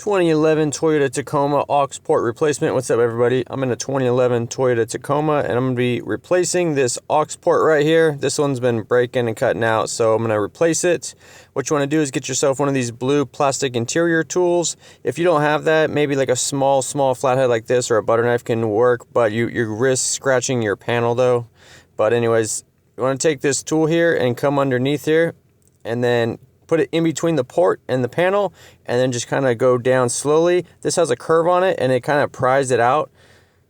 2011 Toyota Tacoma aux port replacement. What's up, everybody? I'm in a 2011 Toyota Tacoma, and I'm going to be replacing this aux port right here. This one's been breaking and cutting out, so I'm going to replace it. What you want to do is get yourself one of these blue plastic interior tools. If you don't have that, maybe like a small flathead like this or a butter knife can work, but you risk scratching your panel though. But anyways, you want to take this tool here and come underneath here, and then put it in between the port and the panel, and then just kind of go down slowly. This has a curve on it, and it kind of pries it out.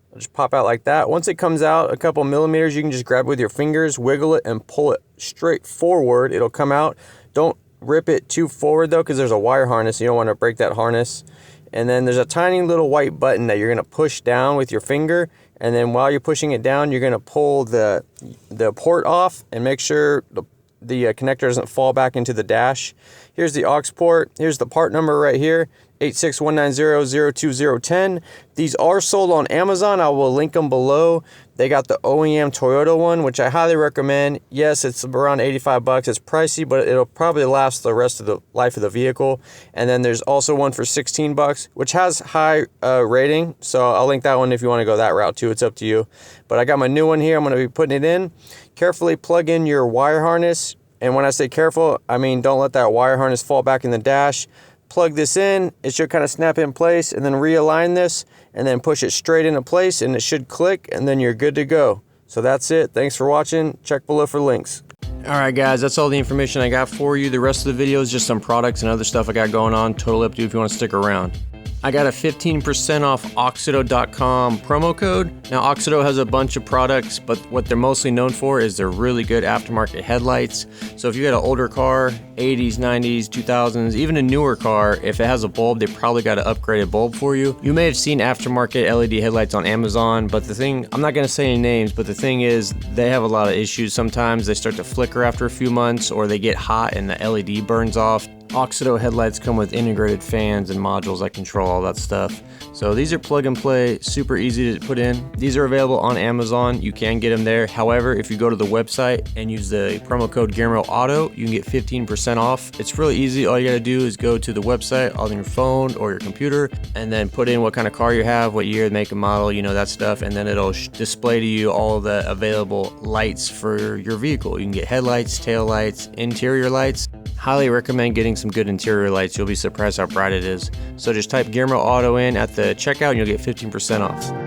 It'll just pop out like that. Once it comes out a couple millimeters, you can just grab it with your fingers, wiggle it, and pull it straight forward. It'll come out. Don't rip it too forward though, because there's a wire harness. You don't want to break that harness. And then there's a tiny little white button that you're going to push down with your finger, and then while you're pushing it down, you're going to pull the port off and make sure the connector doesn't fall back into the dash. Here's the aux port. Here's the part number right here, 86190-02010. These are sold on Amazon. I will link them below. They got the OEM Toyota one, which I highly recommend. Yes, it's around 85 bucks. It's pricey, but it'll probably last the rest of the life of the vehicle. And then there's also one for 16 bucks, which has high rating. So I'll link that one if you want to go that route too. It's up to you. But I got my new one here. I'm going to be putting it in. Carefully plug in your wire harness. And when I say careful, I mean don't let that wire harness fall back in the dash. Plug this in, it should kind of snap in place, and then realign this, and then push it straight into place, and it should click, and then you're good to go. So that's it. Thanks for watching. Check below for links. Alright guys, that's all the information I got for you. The rest of the video is just some products and other stuff I got going on. Totally up to you if you want to stick around. I got a 15% off AUXITO.com promo code. Now AUXITO has a bunch of products, but what they're mostly known for is their really good aftermarket headlights. So if you got an older car, 80s, 90s, 2000s, even a newer car, if it has a bulb, they probably got an upgraded bulb for you. You may have seen aftermarket LED headlights on Amazon, but the thing, I'm not going to say any names, but the thing is they have a lot of issues. Sometimes they start to flicker after a few months, or they get hot and the LED burns off. AUXITO headlights come with integrated fans and modules that control all that stuff. So these are plug and play, super easy to put in. These are available on Amazon. You can get them there. However, if you go to the website and use the promo code GearmoAuto, you can get 15% off. It's really easy. All you gotta do is go to the website on your phone or your computer, and then put in what kind of car you have, what year, make, and model, you know, that stuff, and then it'll display to you all the available lights for your vehicle. You can get headlights, tail lights, interior lights. Highly recommend getting some good interior lights. You'll be surprised how bright it is. So just type GearmoAuto in at the checkout and you'll get 15% off.